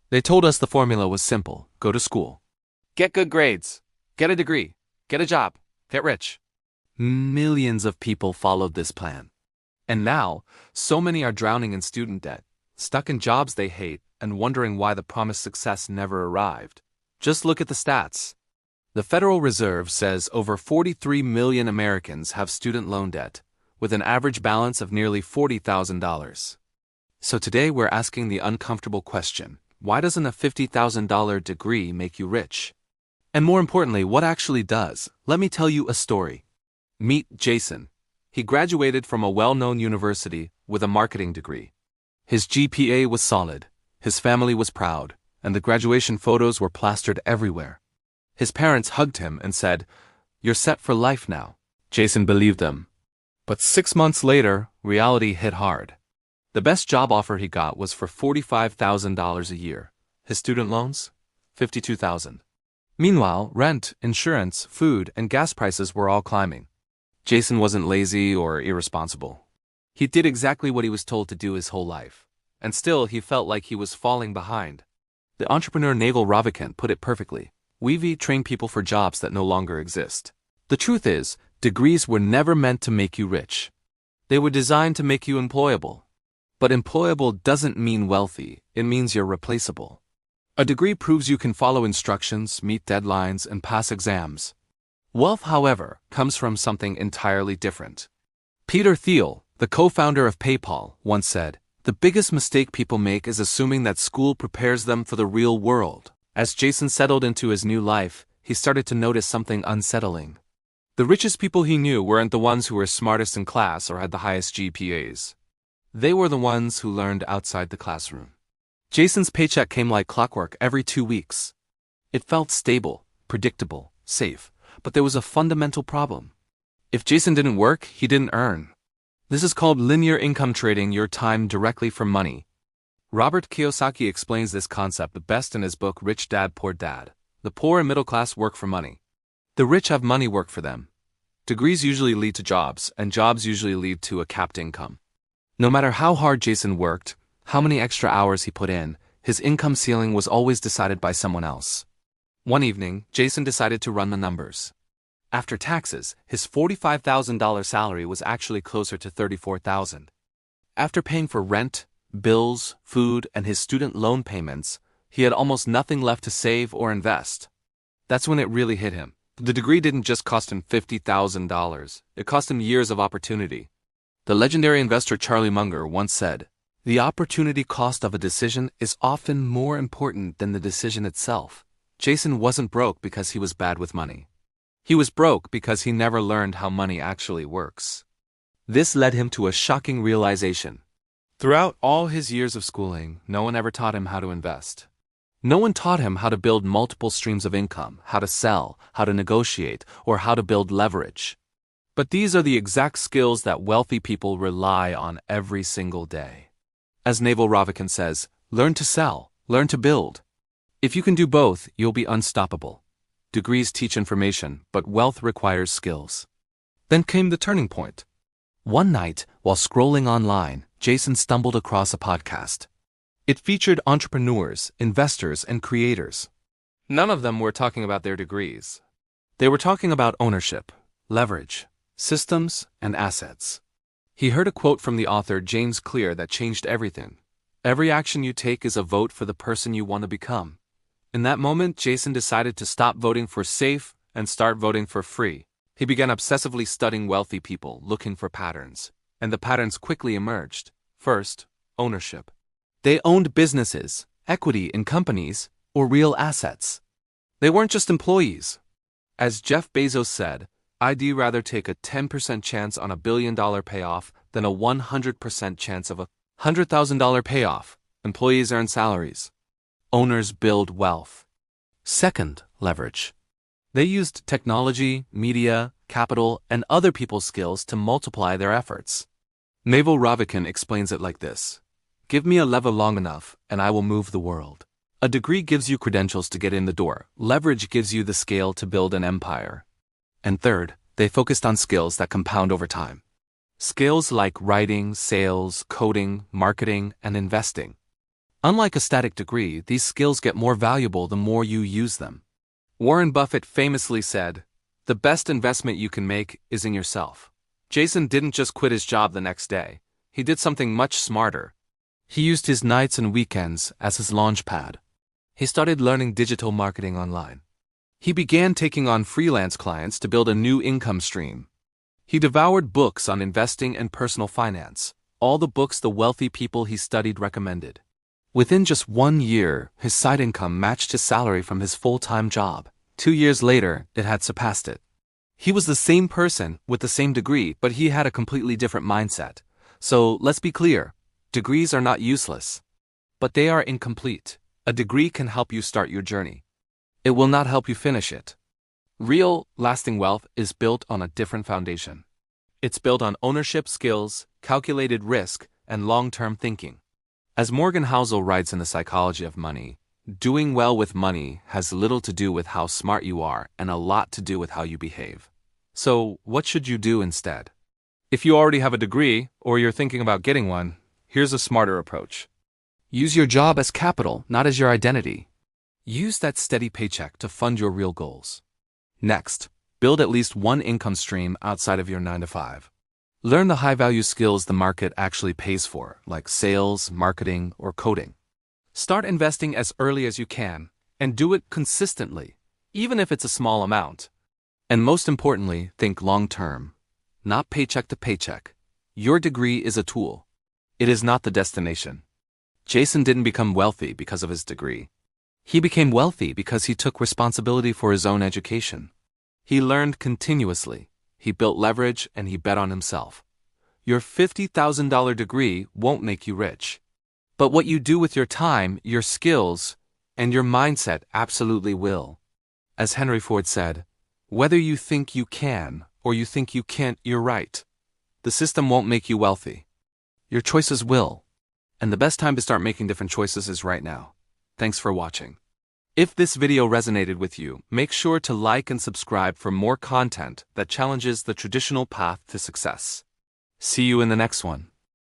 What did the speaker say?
They told us the formula was simple: go to school, get good grades, get a degree, get a job, get rich. Millions of people followed this plan. And now, so many are drowning in student debt, stuck in jobs they hate, and wondering why the promised success never arrived. Just look at the stats. The Federal Reserve says over 43 million Americans have student loan debt, with an average balance of nearly $40,000. So today we're asking the uncomfortable question: why doesn't a $50,000 degree make you rich? And more importantly, what actually does? Let me tell you a story. Meet Jason. He graduated from a well-known university with a marketing degree. His GPA was solid, his family was proud, and the graduation photos were plastered everywhere. His parents hugged him and said, "You're set for life now." Jason believed them. But 6 months later, reality hit hard. The best job offer he got was for $45,000 a year. His student loans? $52,000. Meanwhile, rent, insurance, food, and gas prices were all climbing. Jason wasn't lazy or irresponsible. He did exactly what he was told to do his whole life. And still, he felt like he was falling behind. The entrepreneur Naval Ravikant put it perfectly: we train people for jobs that no longer exist. The truth is, degrees were never meant to make you rich. They were designed to make you employable. But employable doesn't mean wealthy, it means you're replaceable. A degree proves you can follow instructions, meet deadlines, and pass exams. Wealth, however, comes from something entirely different. Peter Thiel, the co-founder of PayPal, once said, "The biggest mistake people make is assuming that school prepares them for the real world." As Jason settled into his new life, he started to notice something unsettling. The richest people he knew weren't the ones who were smartest in class or had the highest GPAs. They were the ones who learned outside the classroom. Jason's paycheck came like clockwork every 2 weeks. It felt stable, predictable, safe, but there was a fundamental problem. If Jason didn't work, he didn't earn. This is called linear income, trading your time directly for money. Robert Kiyosaki explains this concept the best in his book Rich Dad, Poor Dad. The poor and middle class work for money. The rich have money work for them. Degrees usually lead to jobs, and jobs usually lead to a capped income. No matter how hard Jason worked, how many extra hours he put in, his income ceiling was always decided by someone else. One evening, Jason decided to run the numbers. After taxes, his $45,000 salary was actually closer to $34,000. After paying for rent, bills, food, and his student loan payments, he had almost nothing left to save or invest. That's when it really hit him. The degree didn't just cost him $50,000, it cost him years of opportunity. The legendary investor Charlie Munger once said, "The opportunity cost of a decision is often more important than the decision itself." Jason wasn't broke because he was bad with money. He was broke because he never learned how money actually works. This led him to a shocking realization. Throughout all his years of schooling, no one ever taught him how to invest. No one taught him how to build multiple streams of income, how to sell, how to negotiate, or how to build leverage. But these are the exact skills that wealthy people rely on every single day. As Naval Ravikant says, learn to sell, learn to build. If you can do both, you'll be unstoppable. Degrees teach information, but wealth requires skills. Then came the turning point. One night, while scrolling online, Jason stumbled across a podcast. It featured entrepreneurs, investors, and creators. None of them were talking about their degrees. They were talking about ownership, leverage, systems, and assets. He heard a quote from the author James Clear that changed everything. "Every action you take is a vote for the person you want to become." In that moment, Jason decided to stop voting for safe and start voting for free. He began obsessively studying wealthy people, looking for patterns. And the patterns quickly emerged. First, ownership. They owned businesses, equity in companies, or real assets. They weren't just employees. As Jeff Bezos said, "I'd rather take a 10% chance on a $1 billion payoff than a 100% chance of a $100,000 payoff." Employees earn salaries. Owners build wealth. Second, leverage. They used technology, media, capital, and other people's skills to multiply their efforts. Naval Ravikant explains it like this: "Give me a lever long enough, and I will move the world." A degree gives you credentials to get in the door. Leverage gives you the scale to build an empire. And third, they focused on skills that compound over time. Skills like writing, sales, coding, marketing, and investing. Unlike a static degree, these skills get more valuable the more you use them. Warren Buffett famously said, "The best investment you can make is in yourself." Jason didn't just quit his job the next day. He did something much smarter. He used his nights and weekends as his launch pad. He started learning digital marketing online. He began taking on freelance clients to build a new income stream. He devoured books on investing and personal finance, all the books the wealthy people he studied recommended. Within just 1 year, his side income matched his salary from his full-time job. 2 years later, it had surpassed it. He was the same person with the same degree, but he had a completely different mindset. So let's be clear, degrees are not useless. But they are incomplete. A degree can help you start your journey. It will not help you finish it. Real, lasting wealth is built on a different foundation. It's built on ownership skills, calculated risk, and long-term thinking. As Morgan Housel writes in The Psychology of Money, doing well with money has little to do with how smart you are and a lot to do with how you behave. So, what should you do instead? If you already have a degree, or you're thinking about getting one, here's a smarter approach. Use your job as capital, not as your identity. Use that steady paycheck to fund your real goals. Next, build at least one income stream outside of your 9-to-5. Learn the high-value skills the market actually pays for, like sales, marketing, or coding. Start investing as early as you can, and do it consistently, even if it's a small amount. And most importantly, think long-term, not paycheck to paycheck. Your degree is a tool. It is not the destination. Jason didn't become wealthy because of his degree. He became wealthy because he took responsibility for his own education. He learned continuously. He built leverage and he bet on himself. Your $50,000 degree won't make you rich. But what you do with your time, your skills, and your mindset absolutely will. As Henry Ford said, whether you think you can or you think you can't, you're right. The system won't make you wealthy. Your choices will. And the best time to start making different choices is right now. Thanks for watching. If this video resonated with you, make sure to like and subscribe for more content that challenges the traditional path to success. See you in the next one.